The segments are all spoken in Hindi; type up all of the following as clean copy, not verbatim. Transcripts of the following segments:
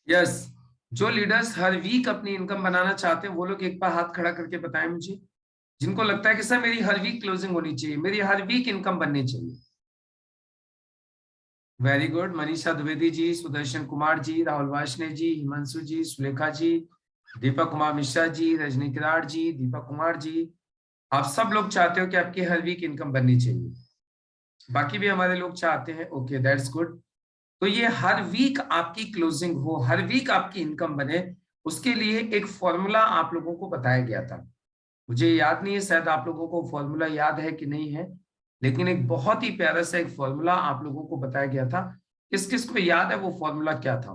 यस, जो लीडर्स हर वीक अपनी इनकम बनाना चाहते हैं वो लोग एक बार हाथ खड़ा करके बताएं मुझे, जिनको लगता है कि सर मेरी हर वीक क्लोजिंग होनी चाहिए, मेरी हर वीक इनकम बननी चाहिए। वेरी गुड, मनीषा द्विवेदी जी, सुदर्शन कुमार जी, राहुल वार्ष्णेय जी, हिमांशु जी, सुलेखा जी, दीपक कुमार मिश्रा जी, रजनी किराड़ जी, दीपक कुमार जी, आप सब लोग चाहते हो कि आपकी हर वीक इनकम बननी चाहिए। बाकी भी हमारे लोग चाहते हैं, ओके दैट्स गुड। तो ये हर वीक आपकी क्लोजिंग हो, हर वीक आपकी इनकम बने, उसके लिए एक फॉर्मूला आप लोगों को बताया गया था। मुझे याद नहीं है, शायद आप लोगों को फॉर्मूला याद है कि नहीं है, लेकिन एक बहुत ही प्यारा सा एक फॉर्मूला आप लोगों को बताया गया था। किस किस को याद है वो फॉर्मूला क्या था?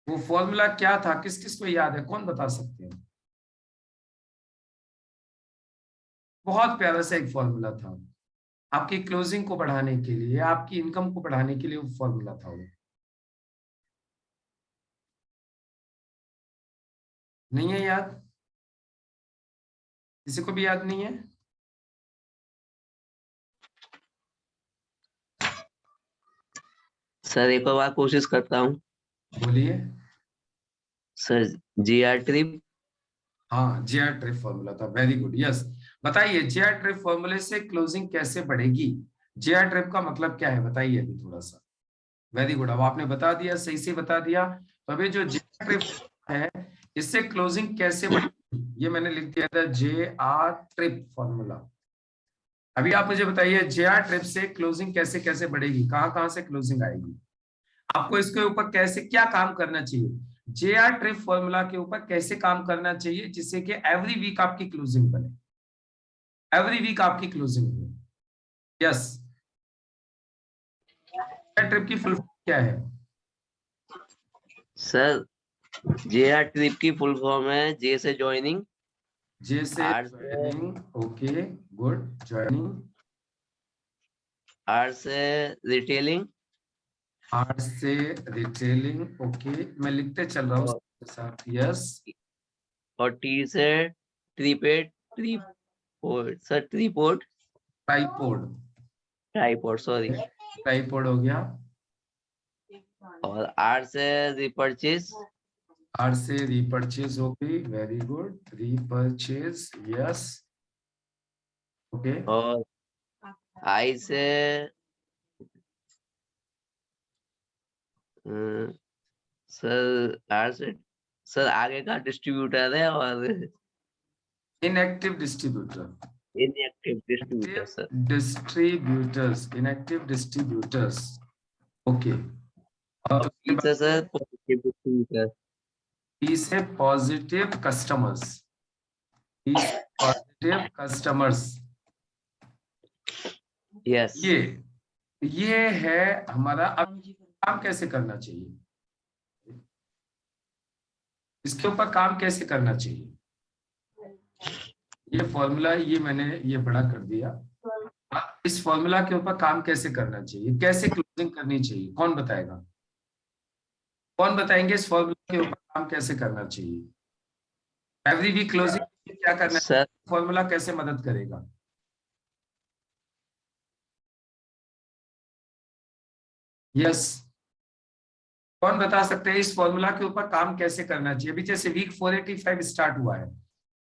वो फॉर्मूला क्या था, किस किस को याद है, कौन बता सकते हैं? बहुत प्यारा सा एक फॉर्मूला था, आपकी क्लोजिंग को बढ़ाने के लिए, आपकी इनकम को बढ़ाने के लिए वो फॉर्मूला था। वो नहीं है याद? किसी को भी याद नहीं है? सर एक बार कोशिश करता हूँ। बोलिए। Sir GR trip. हाँ, जेआर ट्रिप फॉर्मूला था, वेरी गुड, यस। बताइए जेआर ट्रिप फॉर्मूले से क्लोजिंग कैसे बढ़ेगी? जेआर ट्रिप का मतलब क्या है बताइए अभी थोड़ा सा। वेरी गुड, अब आपने बता दिया, सही से बता दिया। तो अभी जो जेआर ट्रिप है, इससे क्लोजिंग कैसे बढ़ेगी, ये मैंने लिख दिया था, जेआर ट्रिप फॉर्मूला। अभी आप मुझे बताइए जेआर ट्रिप से क्लोजिंग कैसे कैसे बढ़ेगी, कहां कहां से क्लोजिंग आएगी, आपको इसके ऊपर कैसे क्या काम करना चाहिए, जेआर ट्रिप फॉर्मूला के ऊपर कैसे काम करना चाहिए जिससे कि एवरी वीक आपकी क्लोजिंग बने, एवरी वीक आपकी क्लोजिंग हो। यस, ट्रिप की फुल क्या है? सर जेआर ट्रिप की फुल फॉर्म है जे से ज्वाइनिंग, जे से joining, okay good, joining. R से रिटेलिंग, आर से रिटेलिंग, ओके, मैं लिखते चल रहा हूँ साथ, यस। और टी से ट्रीपेड, ट्रीपोर्ट सर, ट्रीपोर्ट, ट्राइपोड, ट्राइपोर्ट सॉरी। ट्राइपोड हो गया। और आर से रिपर्चेज, आर से रीपर्चेज हो गई, very good, repurchase, yes, okay. और आई से सर, आर से सर आगे का डिस्ट्रीब्यूटर है, और inactive distributor, inactive distributor sir. Distributors, inactive distributors, okay. और और उसके पी से बाद सर पॉजिटिव डिस्ट्रीब्यूटर। पी से पॉजिटिव कस्टमर्स, पी से पॉजिटिव कस्टमर्स। यस ये है हमारा। अब काम कैसे करना चाहिए, इसके ऊपर काम कैसे करना चाहिए, ये फॉर्मूला, ये मैंने ये बड़ा कर दिया। इस फॉर्मूला के ऊपर काम कैसे करना चाहिए, कैसे क्लोजिंग करनी चाहिए, कौन बताएगा? कौन बताएंगे इस फॉर्मूला के ऊपर काम कैसे करना चाहिए, एवरी वीक क्लोजिंग क्या करना सर। चाहिए, फॉर्मूला कैसे मदद करेगा? यस, कौन बता सकते हैं इस फॉर्मूला के ऊपर काम कैसे करना चाहिए? अभी जैसे वीक 485 स्टार्ट हुआ है,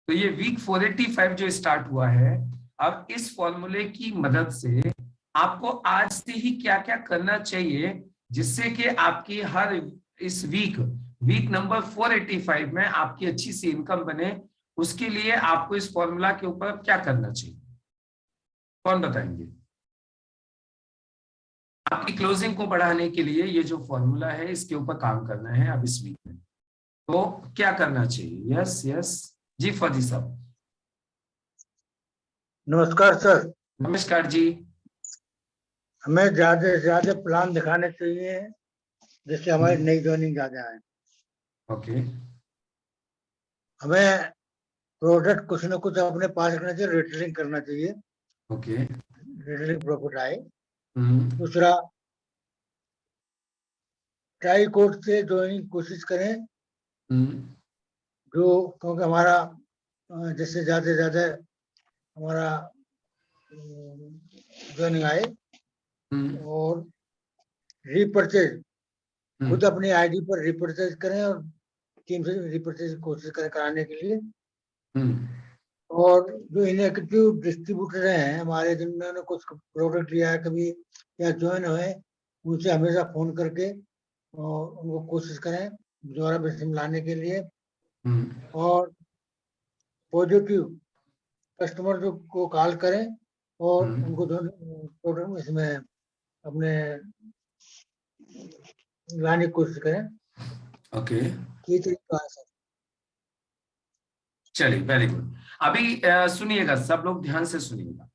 तो ये वीक 485 जो स्टार्ट हुआ है, अब इस फॉर्मूले की मदद से आपको आज से ही क्या क्या करना चाहिए जिससे कि आपकी हर इस वीक नंबर 485 में आपकी अच्छी सी इनकम बने, उसके लिए आपको इस फॉर्मूला के ऊपर क्या करना चाहिए, कौन बताएंगे? आपकी क्लोजिंग को बढ़ाने के लिए ये जो फॉर्मूला है इसके ऊपर काम करना है अब इस वीक में, तो क्या करना चाहिए? यस यस, जी फौजी साहब। नमस्कार सर। नमस्कार जी। हमें ज्यादा से ज्यादा प्लान दिखाने चाहिए जिससे हमारी नई ज्वाइनिंग ज्यादा आए। ओके, हमें प्रोडक्ट कुछ ना कुछ अपने पास रखना चाहिए, रिटेलिंग करना चाहिए, ओके, रिटेलिंग प्रॉफिट आए। दूसरा, ट्राई कोड से ज्वाइनिंग कोशिश करें, जो क्योंकि हमारा जिससे ज्यादा से ज्यादा हमारा ज्वाइनिंग आए। और रीपर्चेज खुद अपनी आईडी पर रिपर्चेज करें और टीम से रिपर्चेज की कोशिश करें कराने के लिए। और जो इनएक्टिव डिस्ट्रीब्यूटर हैं हमारे, जिन्होंने कुछ प्रोडक्ट लिया है कभी या ज्वाइन हुए, उनसे हमेशा फोन करके और उनको कोशिश करें दोबारा बिजनेस में लाने के लिए। और पॉजिटिव कस्टमर जो को कॉल करें और उनको जो प्रोडक्ट इसमें अपने लाने की कोशिश करें। ओके, ये तरीका है सर। चलिए, वेरी गुड। अभी सुनिएगा, सब लोग ध्यान से सुनिएगा।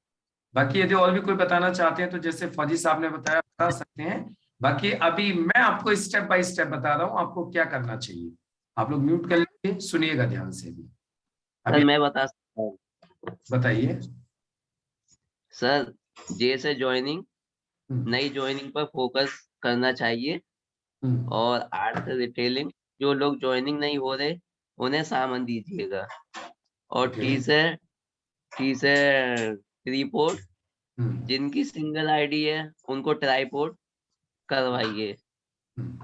बाकी यदि और भी कोई बताना चाहते हैं तो जैसे फौजी साहब ने बताया बता सकते हैं। बाकी अभी मैं आपको स्टेप बाय स्टेप बता रहा हूँ आपको क्या करना चाहिए। आप लोग म्यूट कर लीजिए, सुनिएगा ध्यान से भी। अभी सर मैं बता सकता हूँ। बताइए सर जैसे ज्वाइनिंग, नई ज्वाइनिंग पर फोकस करना चाहिए। और आर्ट रिटेलिंग, जो लोग ज्वाइनिंग नहीं हो रहे उन्हें सामान दीजिएगा। और टीचर रिपोर्ट, जिनकी सिंगल आईडी है उनको ट्राईपोर्ट करवाइए।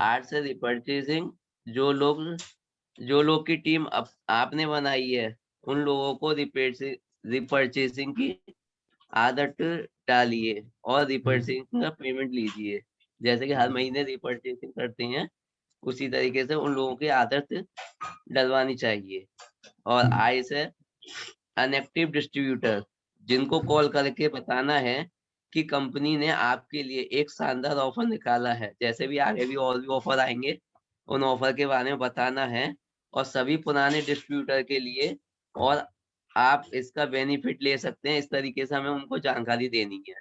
आर्ट से रिपर्चेसिंग, जो लोग की टीम आपने बनाई है उन लोगों को रिपर्चेसिंग की आदत डालिए और रिपर्चेसिंग का पेमेंट लीजिए। जैसे कि हर महीने रिपर्चेसिंग करते हैं उसी तरीके से उन लोगों की आदत डलवानी चाहिए। और आई से अनएक्टिव डिस्ट्रीब्यूटर, जिनको कॉल करके बताना है कि कंपनी ने आपके लिए एक शानदार ऑफर निकाला है, जैसे भी आगे भी और भी ऑफर आएंगे उन ऑफर के बारे में बताना है। और सभी पुराने डिस्ट्रीब्यूटर के लिए, और आप इसका बेनिफिट ले सकते हैं, इस तरीके से हमें उनको जानकारी देनी है।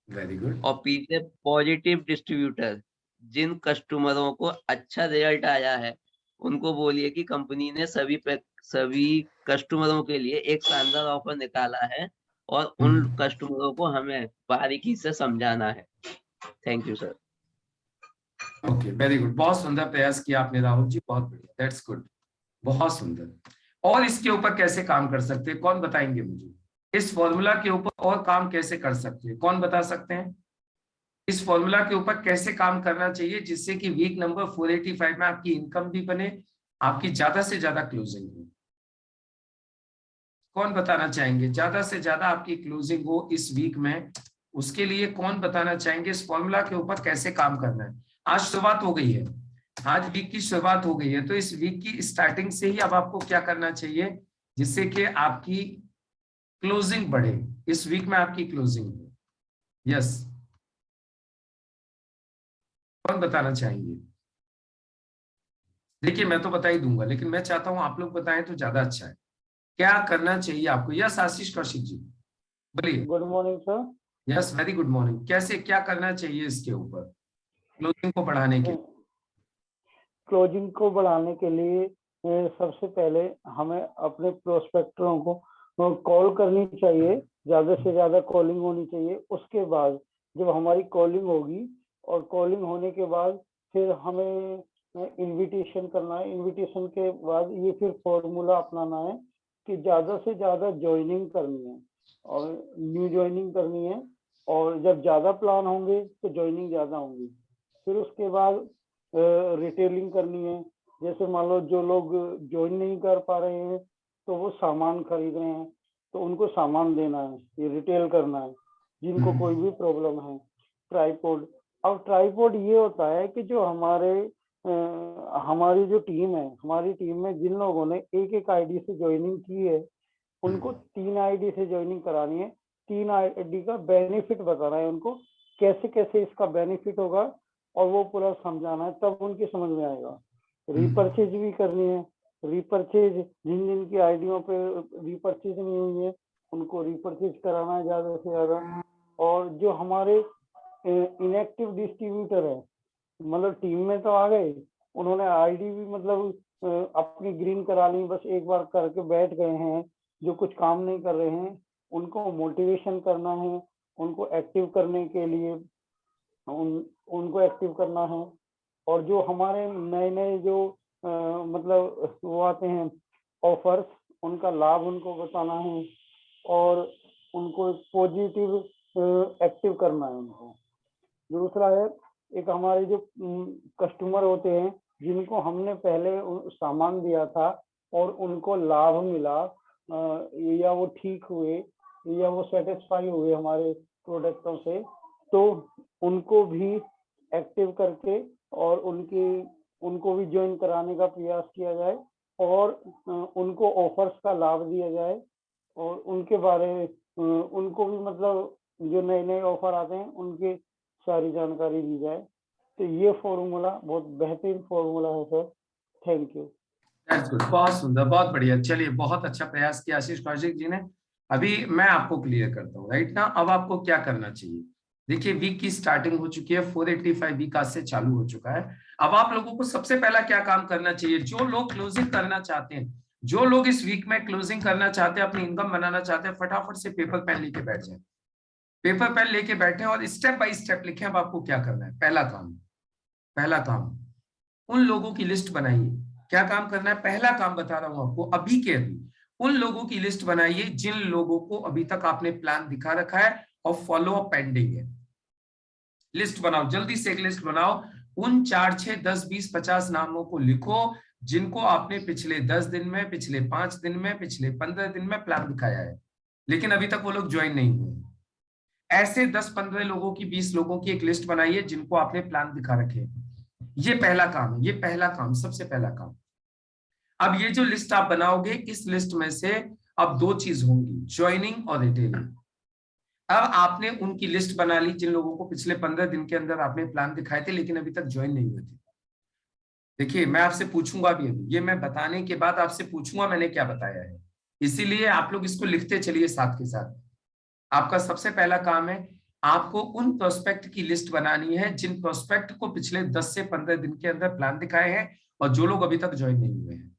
Very good. और पीछे पॉजिटिव डिस्ट्रीब्यूटर, जिन कस्टमरों को अच्छा रिजल्ट आया है उनको बोलिए कि कंपनी ने सभी कस्टमरों के लिए एक शानदार ऑफर निकाला है और उन कस्टमरों को हमें बारीकी से समझाना है। Thank you sir. Okay, very good. बहुत सुंदर प्रयास किया आपने राहुल जी, बहुत बढ़िया, दैट्स गुड, बहुत सुंदर। और इसके ऊपर कैसे काम कर सकते हैं, कौन बताएंगे मुझे? इस फॉर्मूला के ऊपर और काम कैसे कर सकते हैं, कौन बता सकते हैं? इस फॉर्मूला के ऊपर कैसे काम करना चाहिए जिससे कि वीक नंबर 485 में आपकी इनकम भी बने, आपकी ज्यादा से ज्यादा क्लोजिंग हो? कौन बताना चाहेंगे? ज्यादा से ज्यादा आपकी क्लोजिंग हो इस वीक में, उसके लिए कौन बताना चाहेंगे इस फॉर्मूला के ऊपर कैसे काम करना है? आज शुरुआत हो गई है, आज वीक की शुरुआत हो गई है, तो इस वीक की स्टार्टिंग से ही अब आपको क्या करना चाहिए जिससे कि आपकी क्लोजिंग बढ़े, इस वीक में आपकी क्लोजिंग हो? यस, कौन बताना चाहेंगे? देखिए मैं तो बता ही दूंगा, लेकिन मैं चाहता हूं आप लोग बताएं तो ज्यादा अच्छा है। क्या करना चाहिए आपको? यस आशीष कौशिक जी बोलिए। Good morning sir. Yes, very good morning. कैसे, क्या करना चाहिए इसके ऊपर क्लोजिंग को बढ़ाने के? क्लोजिंग को बढ़ाने के लिए सबसे पहले हमें अपने प्रोस्पेक्टरों को कॉल करनी चाहिए, ज्यादा से ज्यादा कॉलिंग होनी चाहिए। उसके बाद जब हमारी कॉलिंग होगी और कॉलिंग होने के बाद फिर हमें इनविटेशन करना है। इनविटेशन के बाद ये फिर फॉर्मूला अपनाना है कि ज्यादा से ज्यादा ज्वाइनिंग करनी है और न्यू ज्वाइनिंग करनी है। और जब ज्यादा प्लान होंगे तो ज्वाइनिंग ज्यादा होंगी। फिर उसके बाद रिटेलिंग करनी है। जैसे मान लो जो लोग ज्वाइन नहीं कर पा रहे हैं तो वो सामान खरीद रहे हैं तो उनको सामान देना है, ये रिटेल करना है। जिनको कोई भी प्रॉब्लम है, ट्राईपोड। अब ट्राईपोड ये होता है कि जो हमारी जो टीम है, हमारी टीम में जिन लोगों ने एक एक आईडी से ज्वाइनिंग की है उनको 3 आईडी से ज्वाइनिंग करानी है। 3 आईडी का बेनिफिट बताना है उनको, कैसे कैसे इसका बेनिफिट होगा और वो पूरा समझाना है, तब उनकी समझ में आएगा। रिपर्चेज भी करनी है। रिपर्चेज जिन जिन की आईडियों पे रिपर्चेज नहीं हुई है उनको रिपर्चेज कराना है ज्यादा से ज्यादा। और जो हमारे इनएक्टिव डिस्ट्रीब्यूटर है, मतलब टीम में तो आ गए, उन्होंने आईडी भी मतलब अपनी ग्रीन करा ली, बस एक बार करके बैठ गए हैं, जो कुछ काम नहीं कर रहे हैं उनको मोटिवेशन करना है, उनको एक्टिव करने के लिए उनको एक्टिव करना है। और जो हमारे नए नए जो मतलब वो आते हैं ऑफर्स, उनका लाभ उनको बताना है और उनको पॉजिटिव एक्टिव करना है उनको। दूसरा है एक हमारे जो कस्टमर होते हैं जिनको हमने पहले सामान दिया था और उनको लाभ मिला, या वो ठीक हुए या वो सेटिस्फाई हुए हमारे प्रोडक्टों से, तो उनको भी एक्टिव करके और उनको भी ज्वाइन कराने का प्रयास किया जाए और उनको ऑफर्स का लाभ दिया जाए और उनके बारे उनको भी मतलब जो नए नए ऑफर आते हैं उनकी सारी जानकारी दी जाए। तो ये फॉर्मूला बहुत बेहतरीन फॉर्मूला है सर, थैंक यू। बहुत सुंदर, बहुत बढ़िया। चलिए, बहुत अच्छा प्रयास किया आशीष कौशिक जी ने। अभी मैं आपको क्लियर करता हूँ राइट ना। अब आपको क्या करना चाहिए, देखिए वीक की स्टार्टिंग हो चुकी है, 485 वीक आज से चालू हो चुका है। अब आप लोगों को सबसे पहला क्या काम करना चाहिए, जो लोग क्लोजिंग करना चाहते हैं, जो लोग इस वीक में क्लोजिंग करना चाहते हैं, अपनी इनकम बनाना चाहते हैं, फटाफट से पेपर पेन लेके बैठ जाए। पेपर पेन लेके बैठे और स्टेप बाय स्टेप लिखें। अब आपको क्या करना है, पहला काम उन लोगों की लिस्ट बनाइए। क्या काम करना है, पहला काम बता रहा हूं आपको, अभी के अभी उन लोगों की लिस्ट बनाइए जिन लोगों को अभी तक आपने प्लान दिखा रखा है और फॉलो अप पेंडिंग है। लिस्ट बनाओ, जल्दी से एक लिस्ट बनाओ। उन 4, 6, 10, 20, 50 नामों को लिखो जिनको आपने पिछले 10 दिन में, पिछले 5 दिन में, पिछले 15 दिन में प्लान दिखाया है, लेकिन अभी तक वो लोग ज्वाइन नहीं हुए। ऐसे 10-15 लोगों की, 20 लोगों की एक लिस्ट बनाइए जिनको आपने प्लान दिखा रखे। ये पहला काम है, ये पहला काम, सबसे पहला काम। अब ये जो लिस्ट आप बनाओगे, इस लिस्ट में से अब 2 चीज होंगी, ज्वाइनिंग और रिटेलिंग। अब आपने उनकी लिस्ट बना ली जिन लोगों को पिछले 15 दिन के अंदर आपने प्लान दिखाए थे लेकिन अभी तक ज्वाइन नहीं हुए थे। देखिए, मैं आपसे पूछूंगा भी अभी, ये मैं बताने के बाद आपसे पूछूंगा मैंने क्या बताया है, इसीलिए आप लोग इसको लिखते चलिए साथ के साथ। आपका सबसे पहला काम है, आपको उन प्रोस्पेक्ट की लिस्ट बनानी है जिन प्रोस्पेक्ट को पिछले 10 से 15 दिन के अंदर प्लान दिखाए हैं और जो लोग अभी तक ज्वाइन नहीं हुए हैं।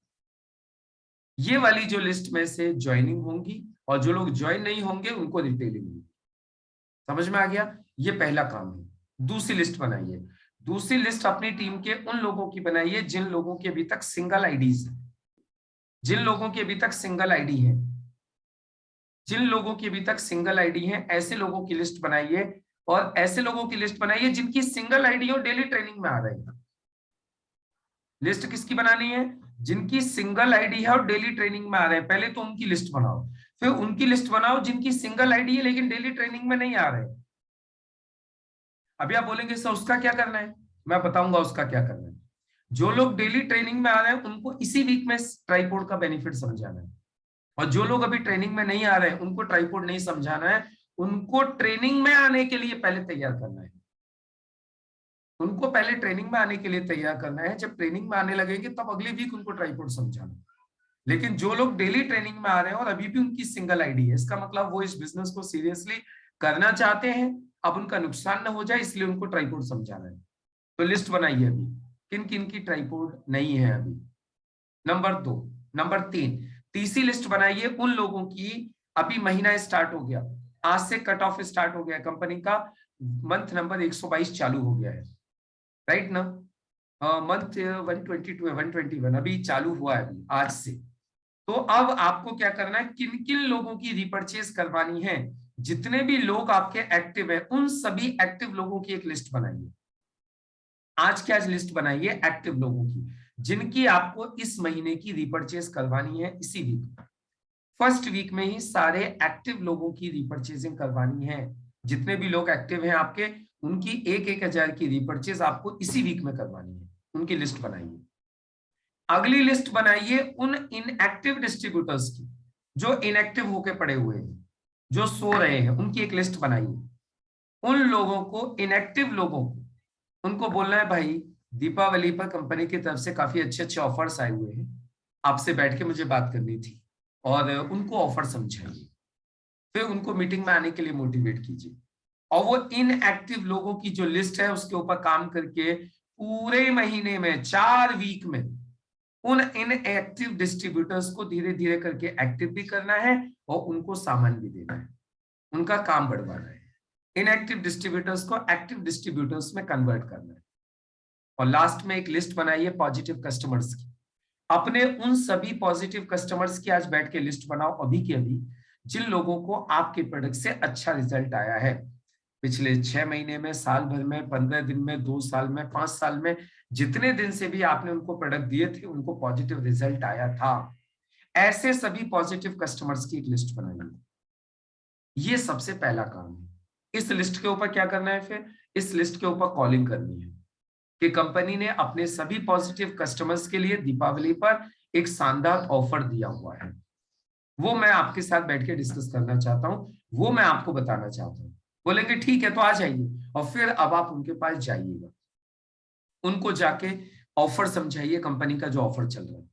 ये वाली जो लिस्ट में से ज्वाइनिंग होंगी और जो लोग ज्वाइन नहीं होंगे उनको रिटेलिंग होगी। समझ में आ गया? ये पहला काम है। दूसरी लिस्ट बनाइए। दूसरी लिस्ट अपनी टीम के उन लोगों की बनाइए जिन लोगों की अभी तक सिंगल आईडीज है, जिन लोगों की अभी तक सिंगल आईडी है, जिन लोगों की अभी तक सिंगल आईडी है, ऐसे लोगों की लिस्ट बनाइए। और ऐसे लोगों की लिस्ट बनाइए जिनकी सिंगल आईडी हो, डेली ट्रेनिंग में आ रहे हैं। लिस्ट किसकी बनानी है, जिनकी सिंगल आईडी है और डेली ट्रेनिंग में आ रहे हैं। पहले तो उनकी लिस्ट बनाओ, फिर उनकी लिस्ट बनाओ जिनकी सिंगल आईडी है लेकिन डेली ट्रेनिंग में नहीं आ रहे। अभी आप बोलेंगे सर उसका क्या करना है, मैं बताऊंगा उसका क्या करना है। जो लोग डेली ट्रेनिंग में आ रहे हैं उनको इसी वीक में ट्राइपॉड का बेनिफिट समझाना है, और जो लोग अभी ट्रेनिंग में नहीं आ रहे हैं उनको ट्राइपॉड नहीं समझाना है, उनको ट्रेनिंग में आने के लिए पहले तैयार करना है। उनको पहले ट्रेनिंग में आने के लिए तैयार करना है। जब ट्रेनिंग में आने लगेंगे तब अगले वीक उनको ट्राइपॉड समझाना। लेकिन जो लोग डेली ट्रेनिंग में आ रहे हैं और अभी भी उनकी सिंगल आईडी है, इसका मतलब वो इस बिजनेस को सीरियसली करना चाहते हैं, अब उनका नुकसान ना हो जाए इसलिए उनको ट्राइपॉड समझाना है। तो लिस्ट बनाइए अभी किन किन की ट्राइपॉड नहीं है अभी। नंबर 2, नंबर 3, तीसरी लिस्ट बनाइए उन लोगों की, अभी महीना स्टार्ट हो गया, आज से कट ऑफ स्टार्ट हो गया, कंपनी का मंथ नंबर 122 चालू हो गया है, राइट ना। मंथ 122 है, 121 अभी चालू हुआ है अभी आज से। तो अब आपको क्या करना है, किन किन लोगों की रिपर्चेज करवानी है, जितने भी लोग आपके एक्टिव हैं उन सभी एक्टिव लोगों की एक लिस्ट बनाइए। आज क्या लिस्ट बनाइए, एक्टिव लोगों की जिनकी आपको इस महीने की रिपर्चेज करवानी है। इसी वीक, फर्स्ट वीक में ही सारे एक्टिव लोगों की रिपर्चेजिंग करवानी है। जितने भी लोग एक्टिव हैं आपके, उनकी 1,000 की रिपर्चेज आपको इसी वीक में करवानी है। उनकी लिस्ट बनाइए। अगली लिस्ट बनाइए उन इनएक्टिव डिस्ट्रीब्यूटर्स की जो इनएक्टिव होके पड़े हुए हैं, जो सो रहे हैं, उनकी एक लिस्ट बनाइए। उन लोगों को, इनएक्टिव लोगों को, उनको बोलना है भाई दीपावली पर कंपनी की तरफ से काफी अच्छे अच्छे ऑफर्स आए हुए हैं, आपसे बैठ के मुझे बात करनी थी, और उनको ऑफर समझाइए। फिर उनको मीटिंग में आने के लिए मोटिवेट कीजिए। और वो इनएक्टिव लोगों की जो लिस्ट है उसके ऊपर काम करके पूरे महीने में 4 वीक में उन इनएक्टिव डिस्ट्रीब्यूटर्स को धीरे धीरे करके एक्टिव भी करना है और उनको सामान भी देना है, उनका काम बढ़वाना है। इनएक्टिव डिस्ट्रीब्यूटर्स को एक्टिव डिस्ट्रीब्यूटर्स में कन्वर्ट करना है। और लास्ट में एक लिस्ट बनाइए पॉजिटिव कस्टमर्स की। अपने उन सभी पॉजिटिव कस्टमर्स की आज बैठ के लिस्ट बनाओ अभी के अभी, जिन लोगों को आपके प्रोडक्ट से अच्छा रिजल्ट आया है। पिछले 6 महीने में, साल भर में, 15 दिन में, 2 साल में, 5 साल में, जितने दिन से भी आपने उनको प्रोडक्ट दिए थे उनको पॉजिटिव रिजल्ट आया था, ऐसे सभी पॉजिटिव कस्टमर्स की एक लिस्ट बनाइए। ये सबसे पहला काम है। इस लिस्ट के ऊपर क्या करना है, फिर इस लिस्ट के ऊपर कॉलिंग करनी है कि कंपनी ने अपने सभी पॉजिटिव कस्टमर्स के लिए दीपावली पर एक शानदार ऑफर दिया हुआ है, वो मैं आपके साथ बैठ के डिस्कस करना चाहता हूं, वो मैं आपको बताना चाहता हूं। बोलेंगे ठीक है तो आ जाइए, और फिर अब आप उनके पास जाइएगा, उनको जाके ऑफर समझाइए, कंपनी का जो ऑफर चल रहा है।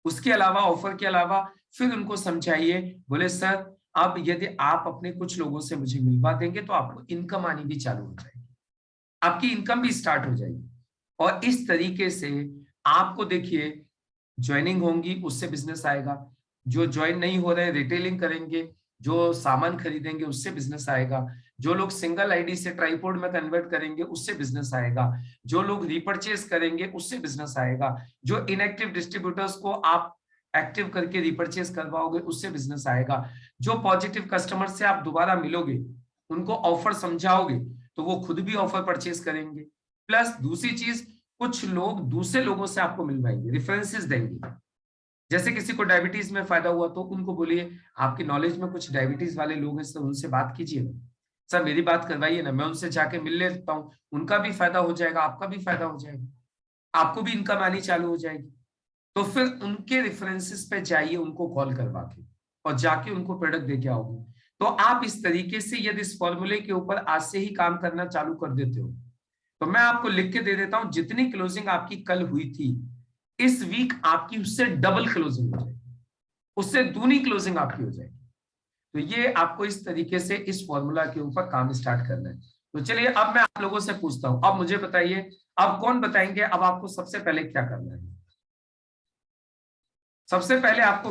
उसके अलावा, ऑफर के अलावा फिर उनको समझाइए, बोले सर अब यदि आप अपने कुछ लोगों से मुझे मिलवा देंगे तो आपको इनकम आनी भी चालू हो जाएगी, आपकी इनकम भी स्टार्ट हो जाएगी। और इस तरीके से आपको देखिए ज्वाइनिंग होंगी, उससे बिजनेस आएगा, जो ज्वाइन नहीं हो रहे रिटेलिंग करेंगे, जो सामान खरीदेंगे उससे बिजनेस आएगा, जो लोग सिंगल आईडी से ट्राइपॉड में कन्वर्ट करेंगे उससे बिजनेस आएगा, जो लोग रिपर्चेस करेंगे उससे बिजनेस आएगा, जो इनएक्टिव डिस्ट्रीब्यूटर्स को आप एक्टिव करके रिपर्चेस करवाओगे उससे बिजनेस आएगा, जो पॉजिटिव कस्टमर से आप दोबारा मिलोगे उनको ऑफर समझाओगे तो वो खुद भी ऑफर परचेस करेंगे। प्लस दूसरी चीज, कुछ लोग दूसरे लोगों से आपको मिलवाएंगे, रेफरेंसेस देंगे। जैसे किसी को डायबिटीज में फायदा हुआ तो उनको बोलिए आपकी नॉलेज में कुछ डायबिटीज वाले लोग हैं, उनसे बात कीजिए, सर मेरी बात करवाइए ना, मैं उनसे जाके मिल लेता हूँ, उनका भी फायदा हो जाएगा, आपका भी फायदा हो जाएगा, आपको भी इनकम आनी चालू हो जाएगी। तो फिर उनके रेफरेंसेस पे जाइए, उनको कॉल करवा के और जाके उनको प्रोडक्ट दे के आओगे। तो आप इस तरीके से यदि इस फॉर्मूले के ऊपर आज से ही काम करना चालू कर देते हो तो मैं आपको लिख के दे देता हूं, जितनी क्लोजिंग आपकी कल हुई थी इस वीक आपकी उससे डबल क्लोजिंग हो जाएगी, उससे दूनी क्लोजिंग आपकी हो जाएगी। तो ये आपको इस तरीके से इस फॉर्मूला के ऊपर काम स्टार्ट करना है। तो चलिए अब मैं आप लोगों से पूछता हूं, अब मुझे बताइए, अब कौन बताएंगे अब आपको सबसे पहले क्या करना है। सबसे पहले आपको